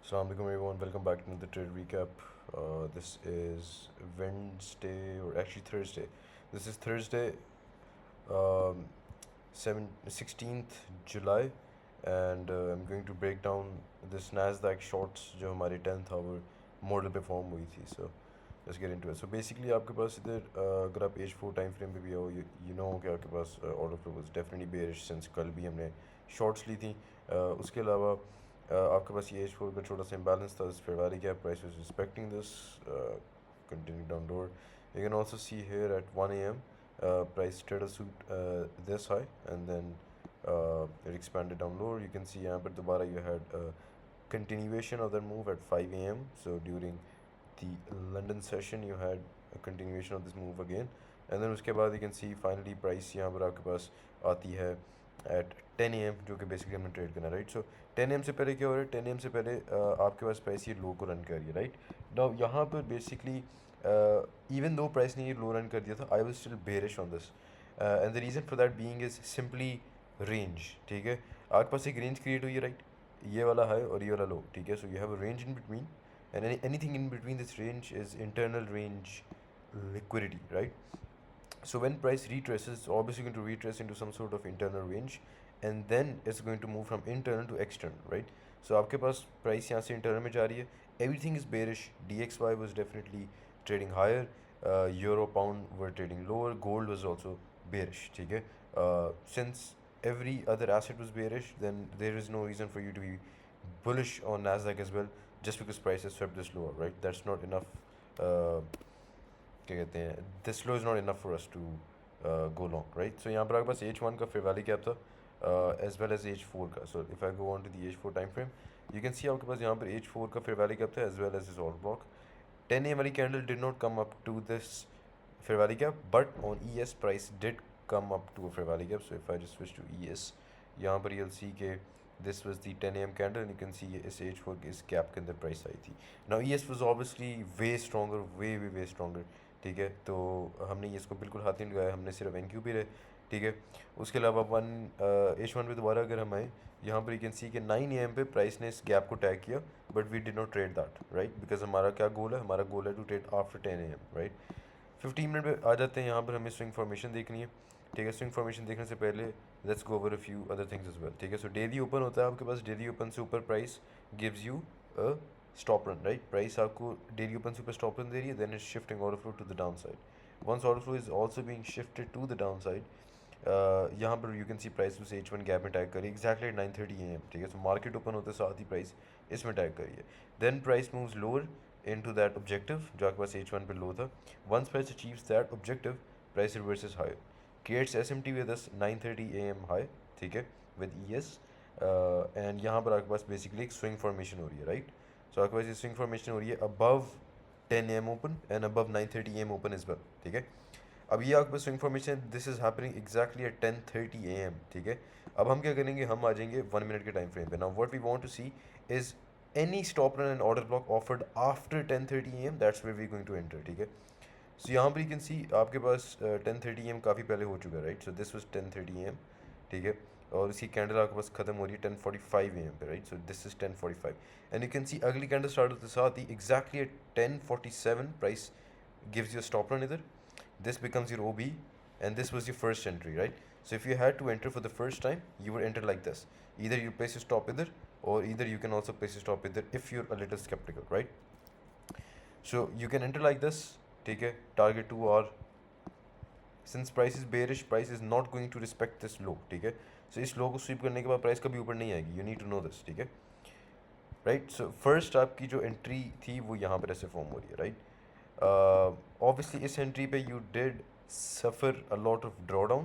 Assalamu alaikum everyone, welcome back to the trade recap. This is Wednesday or actually Thursday. This is Thursday, um, 16th July, and I'm going to break down this Nasdaq shorts जो हमारी 10th hour model पे form हुई थी. So let's get into it. So basically आपके पास इधर अगर आप H4 time frame पे भी हो, you know कि आपके पास order flow was definitely bearish since कल भी हमने शॉर्ट्स ली थी. उसके अलावा आपके पास ये H4 का छोटा सा imbalance था. Fair value gap price was respecting this, continuing down lower. You can also see here at 1 a.m. Price tried to suit this high and then it expanded down lower. You can see यहाँ पर दोबारा you had a continuation of that move at 5 a.m. So during the London session you had a continuation of this move again, and then उसके बाद you can see finally price यहाँ पर आपके पास आती है at 10 a.m. जो कि basically हमने ट्रेड करना, राइट. सो 10 a.m. से पहले क्या हो रहा है? 10 a.m. से पहले आपके पास प्राइस ये लो को रन कर रही है, राइट. नाउ यहाँ पर बेसिकली इवन दो प्राइस ने ये लो रन कर दिया था, I was still bearish on this, and the reason for that being is simply range. ठीक है, आपके पास एक रेंज क्रिएट हुई है, राइट. ये वाला हाई और ये वाला लो, ठीक है. So you have a range in between, and anything in between this range is internal range liquidity, right? So when price retraces, it's obviously going to retrace into some sort of internal range, and then it's going to move from internal to external, right? So आपके पास price यहाँ से internal में जा रही है, everything is bearish. DXY was definitely trading higher, euro pound were trading lower, gold was also bearish, ठीक है. Since every other asset was bearish, then there is no reason for you to be bullish on Nasdaq as well, just because price has swept this lower, right? That's not enough. क्या कहते हैं, this low is not enough for us to go long, right? So यहाँ पर आपके पास H1 का fair value gap था, as well as H4 का. So if I go on to the H4 time frame, you can see आपके पास यहाँ पर H4 का fair value gap था as well as this order block. 10 a.m. वाली candle did not come up to this fair value gap, but on ES price did come up to a fair value gap. So if I just switch to ES, यहाँ पर you'll see के this was the 10 a.m. candle, and you can see इस H4 के इस gap के अंदर price आई थी. Now ES was obviously way stronger, way stronger. ठीक है, तो हमने ये इसको बिल्कुल हाथ नहीं लगाया, हमने सिर्फ एन क्यू पी रहे. ठीक है, उसके अलावा H1 पे दोबारा अगर हम आए, यहाँ पर यू कैन सी कि 9 AM पे प्राइस ने इस गैप को टैग किया, but we did not trade that, right. Because हमारा क्या गोल है? हमारा गोल है to trade after 10 AM, right. 15 minute पे आ जाते हैं. यहाँ पर हमें स्विंग फॉर्मेशन देखनी है. ठीक है, स्विंग फॉर्मेशन देखने से पहले let's go over a few other things as well. ठीक है, सो डेली ओपन होता है आपके पास. डेली ओपन से ऊपर price gives you a stop run, right. Price आपको डेली ओपन से ऊपर स्टॉप रन दे रही है, then is shifting order flow to the downside. Once order flow is also being shifted to the downside, यहाँ पर you can C price उसे H1 gap में टैग करी एक्जैक्टली एट 9:30 AM. ठीक है, सो मार्केट ओपन होते साथ ही price इसमें टैग करी है. Then price moves lower into that objective जो आपके पास H1 पे लो था. Once price achieves that objective, price reverses higher, creates SMT with this 9:30 AM high, ठीक है, with ES, and यहाँ पर आपके पास basically एक swing formation हो रही है, right. So आपके पास ये swing formation हो रही है above 10 AM open and above 9:30 AM open as well. ठीक है, अब ये आपके पास swing formation, this is happening exactly at 10:30 AM. ठीक है, अब हम क्या करेंगे? हम आ जाएंगे 1 मिनट के टाइम फ्रेम पे. Now what we want to see is any stop run and order block offered after 10:30 AM, that's where we're going to enter. ठीक है, सो यहाँ पर यू कैन सी आपके पास 10:30 AM काफ़ी पहले हो चुका है, right. So this was 10:30 AM. ठीक है, और इसकी कैंडल आपके पास खत्म हो रही है 10:45 AM पे, right. So this is 10:45, and you can see अगली कैंडल स्टार्ट होते साथ ही exactly at 10:47 price gives you stop run इधर. This becomes your OB, and this was your first entry, right? So if you had to enter for the first time, you would enter like this. Either you place your stop either, or either you can also place your stop either if you're a little skeptical, right? So you can enter like this. Take a target 2 hour. Since price is bearish, price is not going to respect this low. ठीक है, so इस low को sweep करने के बाद price कभी ऊपर नहीं आएगी. You need to know this. ठीक है, right? So first आपकी जो entry थी वो यहाँ पर ऐसे form हो रही है, right? Obviously इस एंट्री पे you did suffer a lot of drawdown,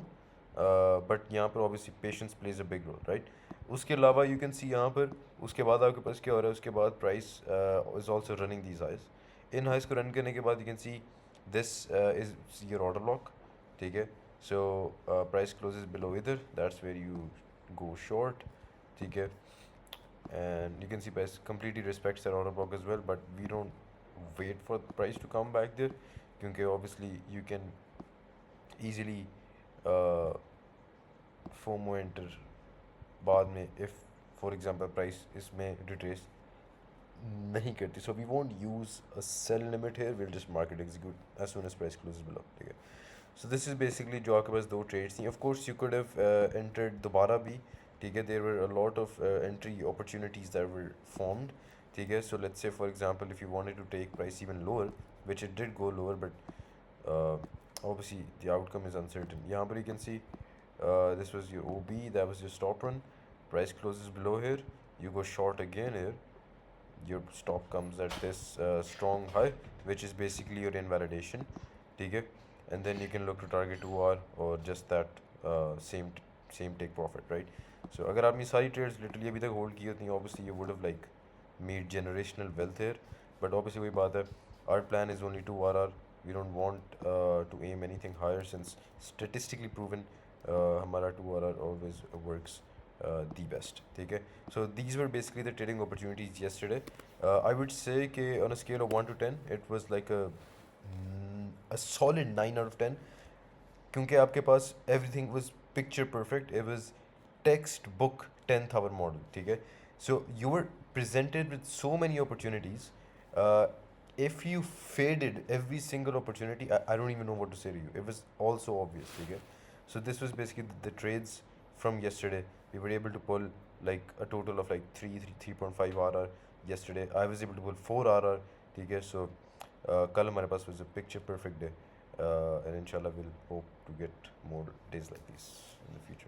but यहाँ पर obviously patience plays a big role, right. उसके अलावा यू कैन सी यहाँ पर उसके बाद आपके पास क्या हो रहा है? उसके बाद price is also running these highs. इन हाइज को रन करने के बाद you can see this is your order block. ठीक है, सो प्राइस क्लोजेज बिलो इधर, that's where you go short. ठीक है, and you can see price completely respects that order block as well, but we don't wait for the price to come back there, क्योंकि obviously you can easily uh, FOMO enter बाद में if for example price इसमें retrace नहीं करती. So we won't use a sell limit here. We'll just market execute as soon as price closes below. ठीक है. So this is basically जो आपके पास दो trades थी. Of course you could have entered दोबारा भी. ठीक है. There were a lot of entry opportunities that were formed. ठीक है. So let's say for example if you wanted to take price even lower, which it did go lower, but obviously the outcome is uncertain. यहाँ पर you can see this was your OB, that was your stop run. Price closes below here. You go short again here. Your stop comes at this strong high, which is basically your invalidation. ठीक है. And then you can look to target 2R or just that same take profit, right? So अगर आपने सारी trades literally अभी तक hold की होती obviously you would have like made generational wealth here. But obviously वही बात है, our plan is only 2RR. We don't want to aim anything higher since statistically proven हमारा 2RR always works the best. ठीक है. So these were basically the trading opportunities yesterday. I would say कि on a scale of 1 to 10 it was like a solid 9 out of 10, क्योंकि आपके पास everything was picture perfect. It was textbook 10th hour model. ठीक है. So you were presented with so many opportunities. uh, if you faded every single opportunity, I don't even know what to say to you. It was all so obvious. ठीक है. So this was basically the trades from yesterday. We were able to pull like a total of like 3.5 RR yesterday. I was able to pull 4 RR. ठीक है. So कल हमारे पास was a picture perfect day. And inshallah we'll hope to get more days like this in the future.